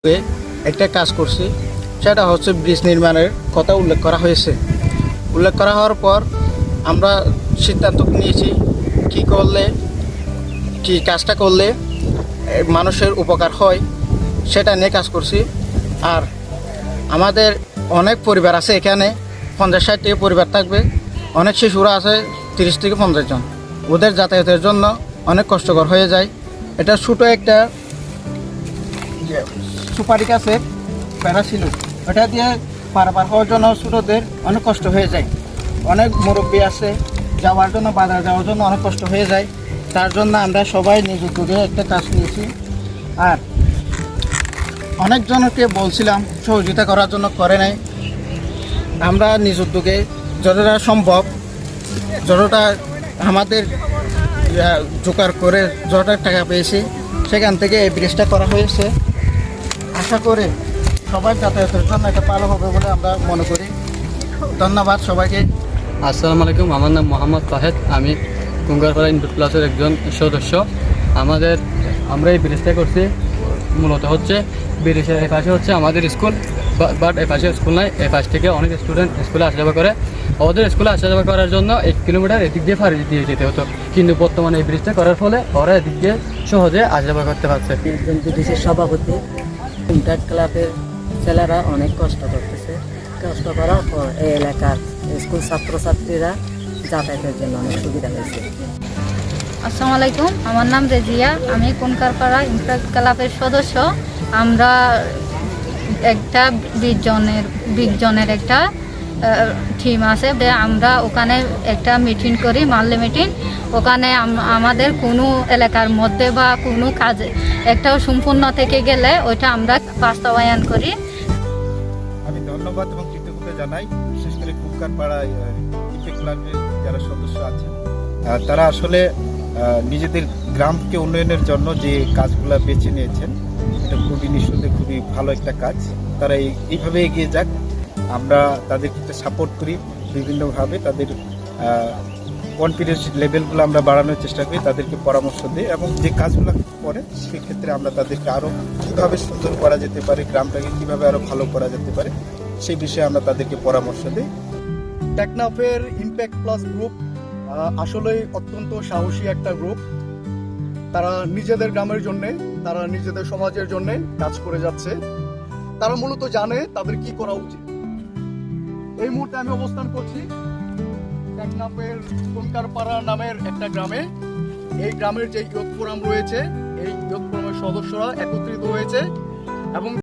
একটা কাজ করছি, সেটা হচ্ছে ব্রিজ নির্মাণের কথা উল্লেখ করা হয়েছে। উল্লেখ করা হওয়ার পর আমরা সিদ্ধান্ত নিয়েছি কি কাজটা করলে মানুষের উপকার হয় সেটা নিয়ে কাজ করছি। আর আমাদের অনেক পরিবার আছে, এখানে 50-60টি পরিবার থাকবে, অনেক শিশুরা আছে 30 থেকে 50 জন। ওদের যাতায়াতের জন্য অনেক কষ্টকর হয়ে যায়। এটা ছোটো একটা সুপারি গাছের প্যারা ছিল, ওটা দিয়ে পারাপার হওয়ার জন্য ছোটোদের অনেক কষ্ট হয়ে যায়। অনেক মুরব্বী আছে, যাওয়ার জন্য বাজার যাওয়ার জন্য অনেক কষ্ট হয়ে যায়। তার জন্য আমরা সবাই নিজ উদ্যোগে একটা কাজ নিয়েছি। আর অনেকজনকে বলছিলাম সহযোগিতা করার জন্য, করে নাই। আমরা নিজ উদ্যোগে যতটা সম্ভব, যতটা আমাদের জোগাড় করে যতটা টাকা পেয়েছি সেখান থেকে এই ব্রিজটা করা হয়েছে। আশা করে সবাই যাতায়াতের জন্য এটা ভালো হবে বলে আমরা মনে করি। ধন্যবাদ সবাইকে। আসসালামু আলাইকুম, আমার নাম মোহাম্মদ ফাহেদ। আমি কুঙ্গারপাড়া ইনপুট প্লাসের একজন সদস্য। আমরা এই ব্রিজটা করছি মূলত হচ্ছে ব্রিজের এই পাশে হচ্ছে আমাদের স্কুল, বাট এই পাশে স্কুল নাই। এই পাশ থেকে অনেক স্টুডেন্ট স্কুলে আসা যাওয়া করে। ওদের স্কুলে আসা যাওয়া করার জন্য 1 কিলোমিটার এদিক দিয়ে ফাড়ি দিয়ে যেতে হতো, কিন্তু বর্তমানে এই ব্রিজটা করার ফলে ওরা এদিক দিয়ে সহজে আসা যাওয়া করতে পারছে। ব্রিজের সভাপতি ইন্টার ক্লাবের ছেলেরা অনেক কষ্ট করতেছে। কষ্ট করার পর এই এলাকার স্কুল ছাত্রছাত্রীরা যাতায়াতের জন্য অনেক সুবিধা হয়েছে। আসসালামু আলাইকুম, আমার নাম রেজিয়া। আমি কুনকারপাড়া ইন্টার ক্লাবের সদস্য। আমরা একটা 20 জনের একটা টিম আছে। আমরা ওখানে একটা মিটিং করি, মানলে মিটিং। ওখানে আমাদের কোনো এলাকার মধ্যে বা কোনো কাজে একটাও সম্পূর্ণ থেকে গেলে ওইটা আমরা বাস্তবায়ন করি। আমি ধন্যবাদ এবং কৃতজ্ঞতা জানাই, বিশেষ করে কুঙ্কারপাড়া ইনটেক ক্লাবের যারা সদস্য আছেন। তারা আসলে নিজেদের গ্রামকে উন্নয়নের জন্য যে কাজগুলো বেছে নিয়েছেন, এটা খুবই নিঃসন্দেহে খুবই ভালো একটা কাজ। তারা এইভাবে এগিয়ে যাক, আমরা তাদেরকে একটা সাপোর্ট করি বিভিন্নভাবে। তাদের কনফিডেন্স লেভেলগুলো আমরা বাড়ানোর চেষ্টা করি, তাদেরকে পরামর্শ দিই, এবং যে কাজগুলো করে সেক্ষেত্রে আমরা তাদেরকে আরও কীভাবে সুন্দর করা যেতে পারে, গ্রামটাকে কীভাবে আরও ভালো করা যেতে পারে সেই বিষয়ে আমরা তাদেরকে পরামর্শ দিই। টেকনাফের ইমপ্যাক্ট প্লাস গ্রুপ আসলেই অত্যন্ত সাহসী একটা গ্রুপ। তারা নিজেদের গ্রামের জন্যে, তারা নিজেদের সমাজের জন্যে কাজ করে যাচ্ছে। তারা মূলত জানে তাদের কি করা উচিত। এই মুহূর্তে আমি অবস্থান করছি টেকনাফের কুনকারপাড়া নামের একটা গ্রামে। এই গ্রামের যে ইয়ুথ ফোরাম রয়েছে, এই ইয়ুথ ফোরামের সদস্যরা একত্রিত হয়েছে এবং